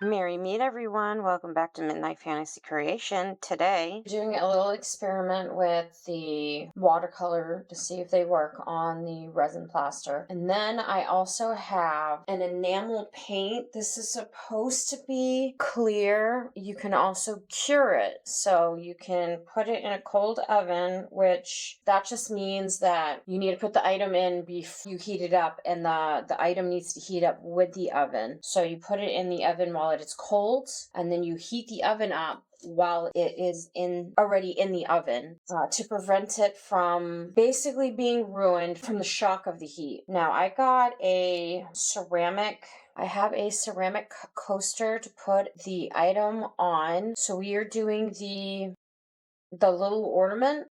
Merry meet everyone. Welcome back to Midnight Fantasy Creation. Today, doing a little experiment with the watercolor to see if they work on the resin plaster. And then I also have an enamel paint. This is supposed to be clear. You can also cure it. So you can put it in a cold oven, which that just means that you need to put the item in before you heat it up, and the item needs to heat up with the oven. So you put it in the oven while it's cold, and then you heat the oven up while it is already in the oven to prevent it from basically being ruined from the shock of the heat. Now I have a ceramic coaster to put the item on. So we are doing the little ornament.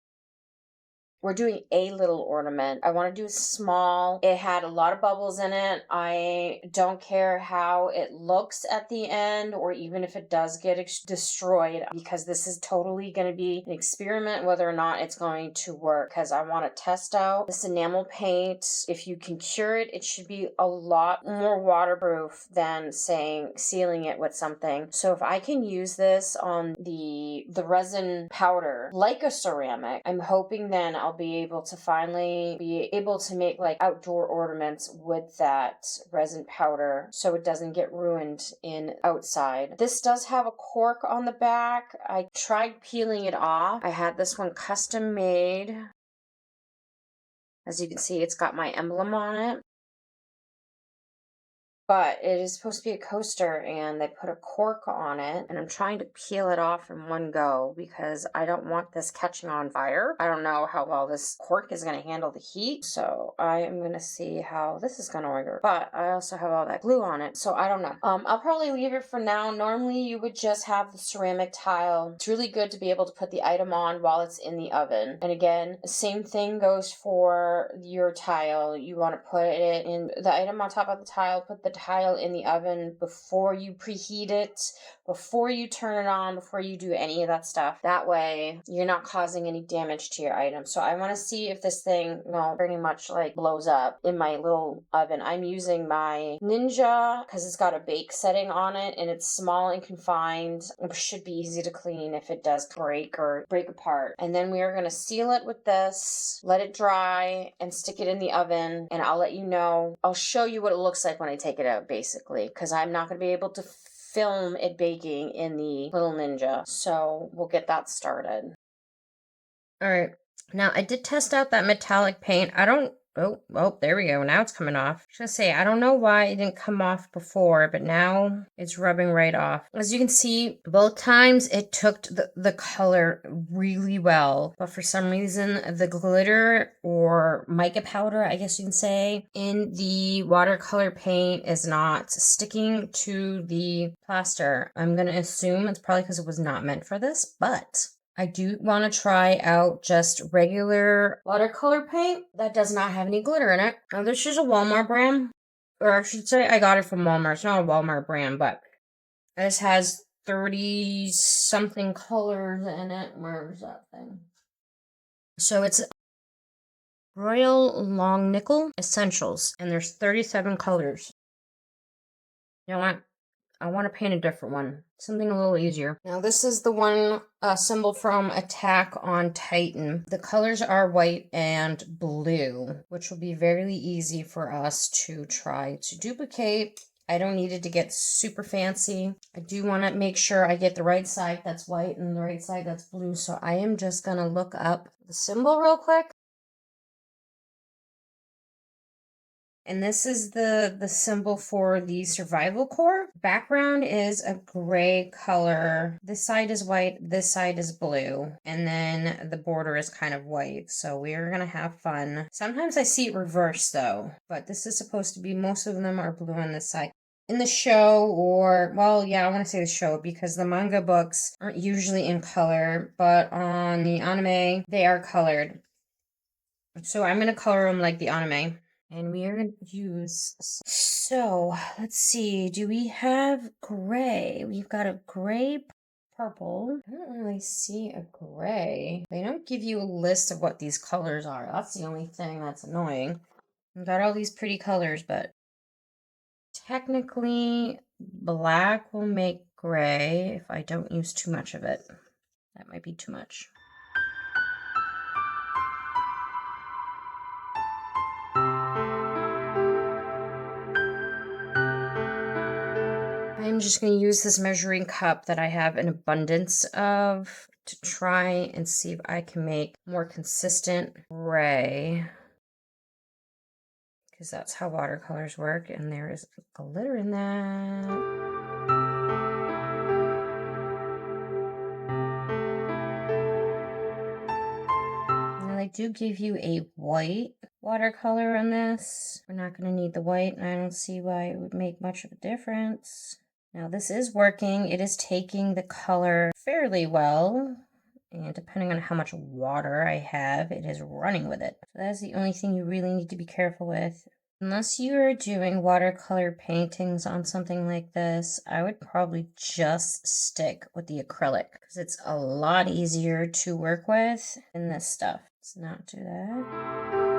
We're doing a little ornament. I want to do small. It had a lot of bubbles in it. I don't care how it looks at the end, or even if it does get destroyed, because this is totally going to be an experiment whether or not it's going to work, because I want to test out this enamel paint. If you can cure it, it should be a lot more waterproof than sealing it with something. So if I can use this on the resin powder like a ceramic, I'm hoping then I'll be able to finally be able to make like outdoor ornaments with that resin powder so it doesn't get ruined in outside. This does have a cork on the back. I tried peeling it off. I had this one custom made. As you can see, it's got my emblem on it. But it is supposed to be a coaster, and they put a cork on it, and I'm trying to peel it off in one go because I don't want this catching on fire. I don't know how well this cork is going to handle the heat, so I am going to see how this is going to work. But I also have all that glue on it, so I don't know. I'll probably leave it for now. Normally, you would just have the ceramic tile. It's really good to be able to put the item on while it's in the oven. And again, the same thing goes for your tile. You want to put it in the item on top of the tile, put the tile in the oven before you preheat it, before you turn it on, before you do any of that stuff. That way you're not causing any damage to your item. So I want to see if this thing, well, pretty much like blows up in my little oven. I'm using my Ninja because it's got a bake setting on it, and it's small and confined. It should be easy to clean if it does break apart. And then we are going to seal it with this, let it dry, and stick it in the oven, and I'll let you know. I'll show you what it looks like when I take it out, basically, because I'm not going to be able to film it baking in the little Ninja. So we'll get that started. All right. Now, I did test out that metallic paint. Oh, there we go. Now it's coming off. I was gonna say, I don't know why it didn't come off before, but now it's rubbing right off. As you can see, both times it took the color really well, but for some reason, the glitter or mica powder, I guess you can say, in the watercolor paint is not sticking to the plaster. I'm gonna assume it's probably because it was not meant for this, but I do want to try out just regular watercolor paint that does not have any glitter in it. Now, this is a Walmart brand, or I should say I got it from Walmart. It's not a Walmart brand, but this has 30-something colors in it. Where's that thing? So it's Royal Long Nickel Essentials, and there's 37 colors. You know what? I want to paint a different one. Something a little easier. Now this is the one symbol from Attack on Titan. The colors are white and blue, which will be very easy for us to try to duplicate. I don't need it to get super fancy. I do want to make sure I get the right side that's white and the right side that's blue. So I am just going to look up the symbol real quick. And this is the symbol for the survival core. Background is a gray color. This side is white, this side is blue. And then the border is kind of white. So we are gonna have fun. Sometimes I see it reversed though, but this is supposed to be, most of them are blue on this side. In the show, or, well, yeah, I want to say the show because the manga books aren't usually in color, but on the anime, they are colored. So I'm gonna color them like the anime. And we are going to use, so let's see, do we have gray? We've got a gray purple. I don't really see a gray. They don't give you a list of what these colors are. That's the only thing that's annoying. We've got all these pretty colors, but technically black will make gray if I don't use too much of it. That might be too much. I'm just going to use this measuring cup that I have an abundance of to try and see if I can make more consistent gray, because that's how watercolors work, and there is glitter in that. Now they do give you a white watercolor on this. We're not going to need the white, and I don't see why it would make much of a difference. Now this is working. It is taking the color fairly well, and depending on how much water I have, it is running with it. So that's the only thing you really need to be careful with. Unless you're doing watercolor paintings on something like this, I would probably just stick with the acrylic because it's a lot easier to work with than this stuff. Let's not do that.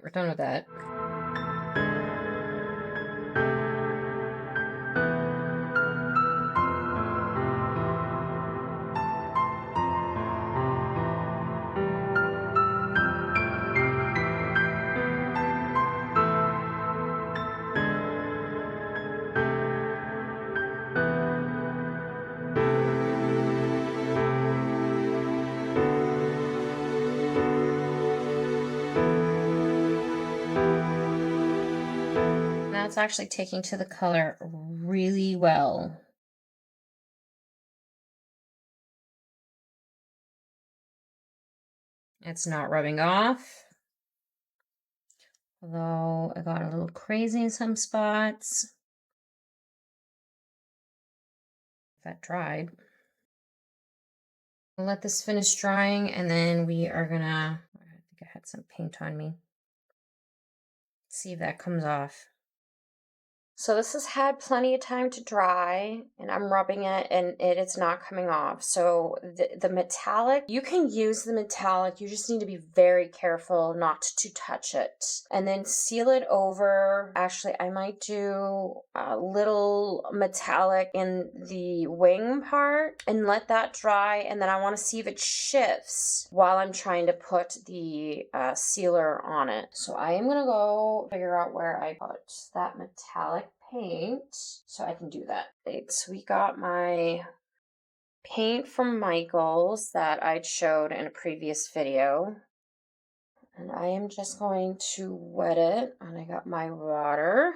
We're done with that. It's actually taking to the color really well. It's not rubbing off, although I got a little crazy in some spots. That dried. I'll let this finish drying, and then we are gonna, I think I had some paint on me. See if that comes off. So this has had plenty of time to dry, and I'm rubbing it, and it's not coming off. So the metallic, you can use the metallic, you just need to be very careful not to touch it. And then seal it over. Actually, I might do a little metallic in the wing part and let that dry, and then I want to see if it shifts while I'm trying to put the sealer on it. So I am going to go figure out where I put that metallic paint so I can do that. Right, so we got my paint from Michael's that I'd showed in a previous video, and I am just going to wet it, and I got my water.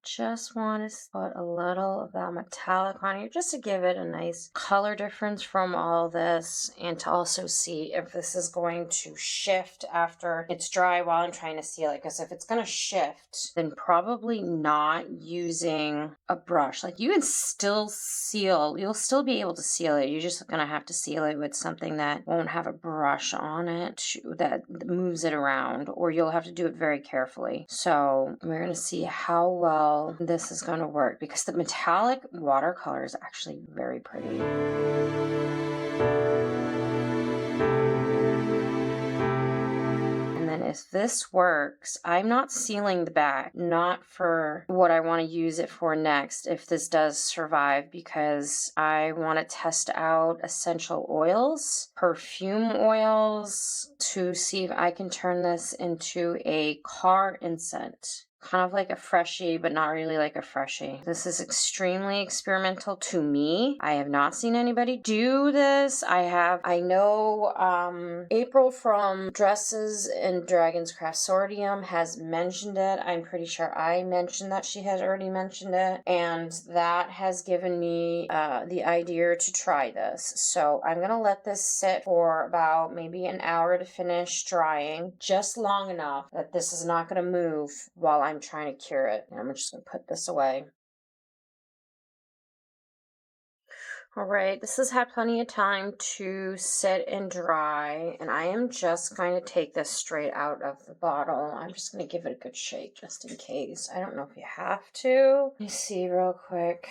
Just want to put a little of that metallic on here just to give it a nice color difference from all this, and to also see if this is going to shift after it's dry while I'm trying to seal it. Because if it's going to shift, then probably not using a brush. Like, you can still seal, you'll still be able to seal it. You're just going to have to seal it with something that won't have a brush on it that moves it around, or you'll have to do it very carefully. So we're going to see how well this is going to work, because the metallic watercolor is actually very pretty. And then if this works, I'm not sealing the back, not for what I want to use it for next if this does survive, because I want to test out essential oils, perfume oils, to see if I can turn this into a car incense. Kind of like a freshie, but not really like a freshie. This is extremely experimental to me. I have not seen anybody do this. I know April from Dresses and Dragon's Craft Sortium has mentioned it. I'm pretty sure I mentioned that she had already mentioned it, and that has given me the idea to try this. So I'm gonna let this sit for about maybe an hour to finish drying, just long enough that this is not gonna move while I'm time trying to cure it. And I'm just going to put this away. All right, this has had plenty of time to sit and dry, and I am just going to take this straight out of the bottle. I'm just going to give it a good shake just in case. I don't know if you have to. Let me see real quick.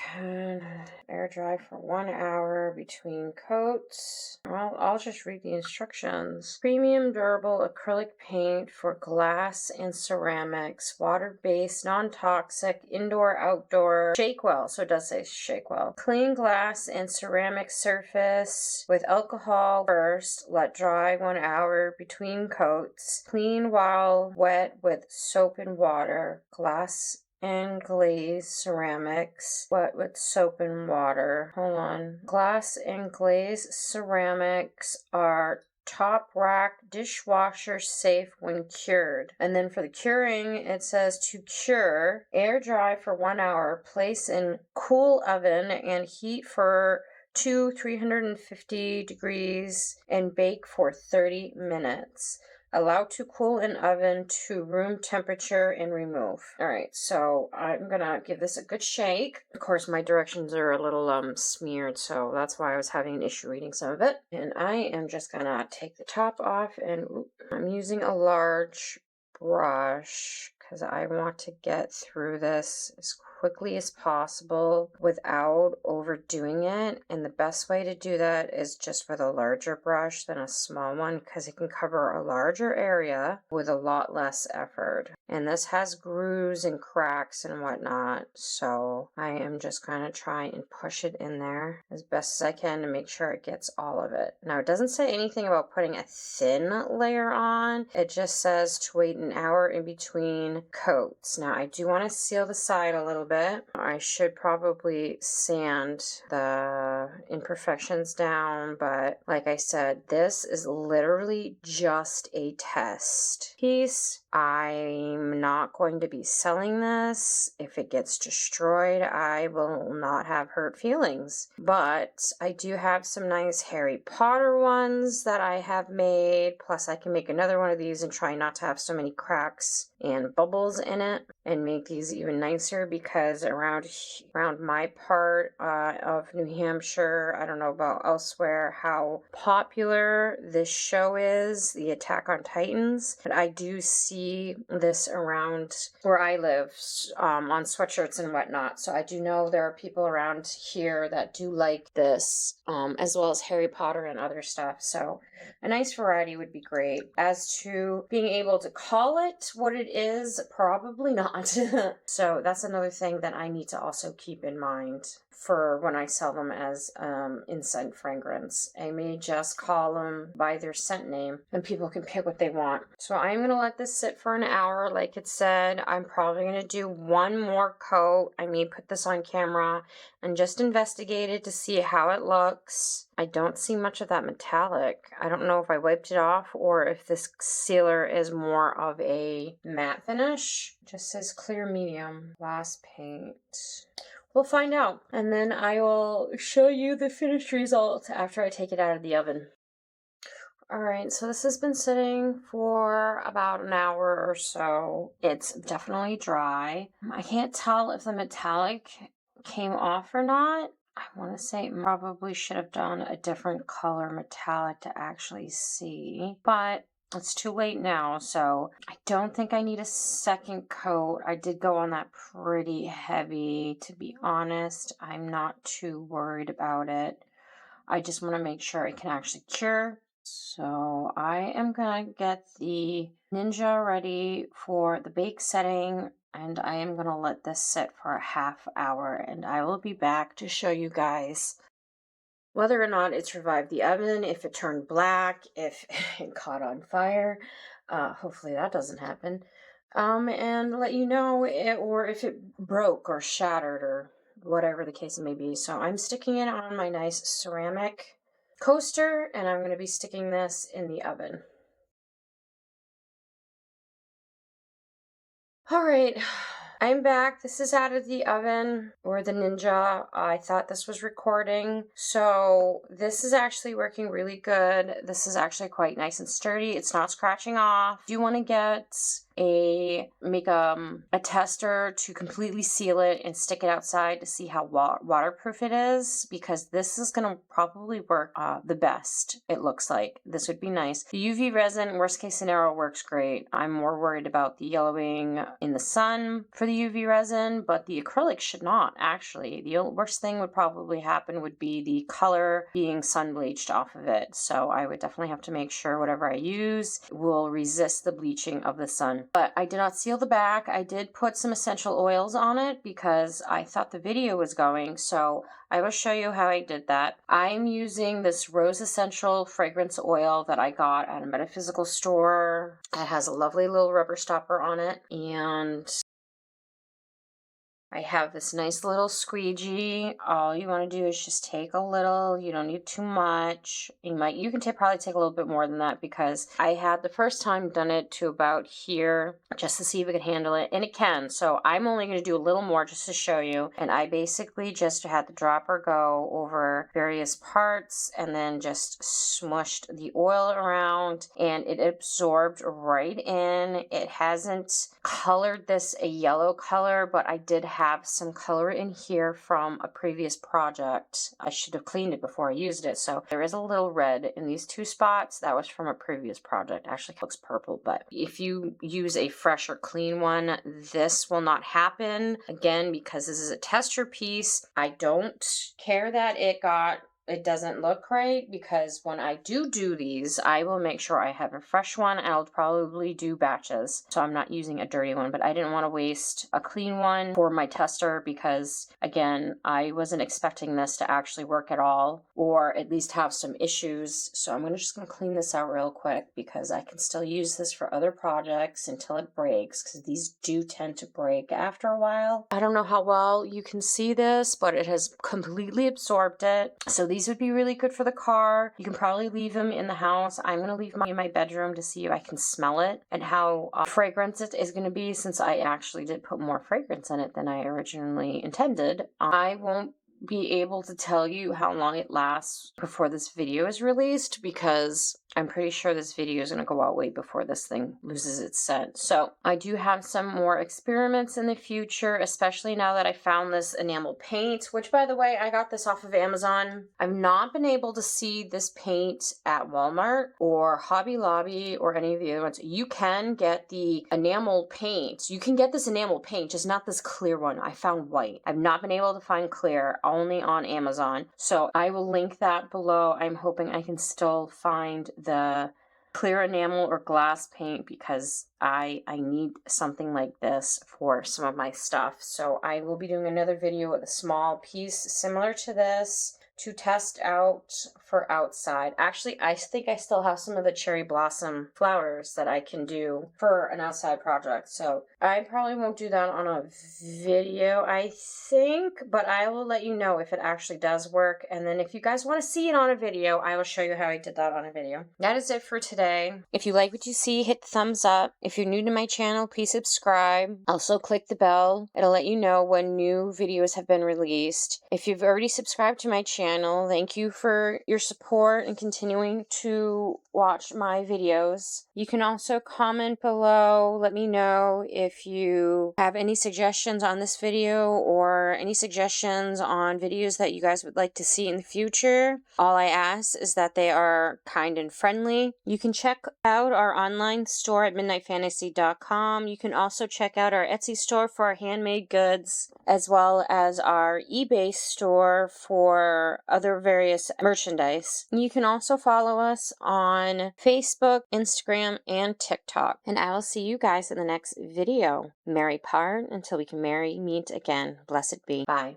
Air dry for 1 hour between coats. I'll just read the instructions. Premium durable acrylic paint for glass and ceramics, water-based, non-toxic, indoor, outdoor. Shake well, so it does say shake well. Clean glass and ceramic surface with alcohol first. Let dry 1 hour between coats. Clean while wet with soap and water. Glass and glaze ceramics wet with soap and water. Hold on. Glass and glaze ceramics are top rack dishwasher safe when cured. And then for the curing, it says to cure, air dry for 1 hour, place in cool oven and heat for 350 degrees and bake for 30 minutes. Allow to cool in oven to room temperature and remove. All right, so I'm gonna give this a good shake. Of course, my directions are a little smeared, so that's why I was having an issue reading some of it. And I am just gonna take the top off, and I'm using a large brush because I want to get through this as quickly as possible without overdoing it. And the best way to do that is just with a larger brush than a small one, because it can cover a larger area with a lot less effort. And this has grooves and cracks and whatnot, so I am just going to try and push it in there as best as I can to make sure it gets all of it. Now, it doesn't say anything about putting a thin layer on. It just says to wait an hour in between coats. Now, I do want to seal the side a little bit. I should probably sand the imperfections down, but like I said, this is literally just a test piece. I'm not going to be selling this. If it gets destroyed, I will not have hurt feelings. But I do have some nice Harry Potter ones that I have made. Plus, I can make another one of these and try not to have so many cracks and bubbles in it and make these even nicer, because around my part of New Hampshire, I don't know about elsewhere, how popular this show is, the Attack on Titans, but I do see this around where I live on sweatshirts and whatnot. So I do know there are people around here that do like this, as well as Harry Potter and other stuff. So a nice variety would be great. As to being able to call it what it is, probably not. So that's another thing that I need to also keep in mind for when I sell them as insect fragrance. I may just call them by their scent name and people can pick what they want. So I'm going to let this sit for an hour like it said. I'm probably going to do one more coat. I may put this on camera and just investigate it to see how it looks. I don't see much of that metallic. I don't know if I wiped it off or if this sealer is more of a matte finish. It just says clear medium glass paint. We'll find out, and then I will show you the finished result after I take it out of the oven. Alright, so this has been sitting for about an hour or so. It's definitely dry. I can't tell if the metallic came off or not. I want to say probably should have done a different color metallic to actually see, but it's too late now, so I don't think I need a second coat. I did go on that pretty heavy, to be honest. I'm not too worried about it. I just want to make sure it can actually cure. So I am going to get the Ninja ready for the bake setting, and I am going to let this sit for a half hour, and I will be back to show you guys whether or not it survived the oven, if it turned black, if it caught on fire. Hopefully that doesn't happen. And let you know if it broke or shattered or whatever the case may be. So I'm sticking it on my nice ceramic coaster, and I'm going to be sticking this in the oven. All right, I'm back. This is out of the oven, or the Ninja. I thought this was recording. So this is actually working really good. This is actually quite nice and sturdy. It's not scratching off. Do you want to get make a tester to completely seal it and stick it outside to see how waterproof it is, because this is going to probably work the best, it looks like. This would be nice. The UV resin, worst case scenario, works great. I'm more worried about the yellowing in the sun for the UV resin, but the acrylic should not, actually. The worst thing would probably happen would be the color being sun bleached off of it. So I would definitely have to make sure whatever I use will resist the bleaching of the sun. But I did not seal the back. I did put some essential oils on it because I thought the video was going, so I will show you how I did that. I'm using this Rose Essential fragrance oil that I got at a metaphysical store. It has a lovely little rubber stopper on it, and I have this nice little squeegee. All you want to do is just take a little. You don't need too much. You can probably take a little bit more than that, because I had the first time done it to about here just to see if it could handle it, and it can. So I'm only going to do a little more just to show you. And I basically just had the dropper go over various parts and then just smushed the oil around, and it absorbed right in. It hasn't colored this a yellow color, but I did have some color in here from a previous project. I should have cleaned it before I used it. So there is a little red in these two spots. That was from a previous project. Actually, it looks purple, but if you use a fresh or clean one, this will not happen. Again, because this is a tester piece, I don't care that it doesn't look right, because when I do these, I will make sure I have a fresh one. I'll probably do batches, so I'm not using a dirty one, but I didn't want to waste a clean one for my tester because, again, I wasn't expecting this to actually work at all, or at least have some issues. So I'm just going to clean this out real quick, because I can still use this for other projects until it breaks, because these do tend to break after a while. I don't know how well you can see this, but it has completely absorbed it. So these would be really good for the car. You can probably leave them in the house. I'm going to leave mine in my bedroom to see if I can smell it and how fragrance it is going to be, since I actually did put more fragrance in it than I originally intended. I won't be able to tell you how long it lasts before this video is released, because I'm pretty sure this video is going to go out way before this thing loses its scent. So I do have some more experiments in the future, especially now that I found this enamel paint, which, by the way, I got this off of Amazon. I've not been able to see this paint at Walmart or Hobby Lobby or any of the other ones. You can get the enamel paint. You can get this enamel paint, just not this clear one. I found white. I've not been able to find clear, only on Amazon. So I will link that below. I'm hoping I can still find the clear enamel or glass paint, because I need something like this for some of my stuff. So I will be doing another video with a small piece similar to this to test out for outside. Actually, I think I still have some of the cherry blossom flowers that I can do for an outside project. So I probably won't do that on a video, I think, but I will let you know if it actually does work. And then if you guys want to see it on a video, I will show you how I did that on a video. That is it for today. If you like what you see, hit the thumbs up. If you're new to my channel, please subscribe. Also click the bell. It'll let you know when new videos have been released. If you've already subscribed to my channel, thank you for your support and continuing to watch my videos. You can also comment below. Let me know if you have any suggestions on this video or any suggestions on videos that you guys would like to see in the future. All I ask is that they are kind and friendly. You can check out our online store at midnightfantasy.com. You can also check out our Etsy store for our handmade goods, as well as our eBay store for other various merchandise. You can also follow us on Facebook, Instagram, and TikTok. And I will see you guys in the next video. Merry part until we can meet again. Blessed be. Bye.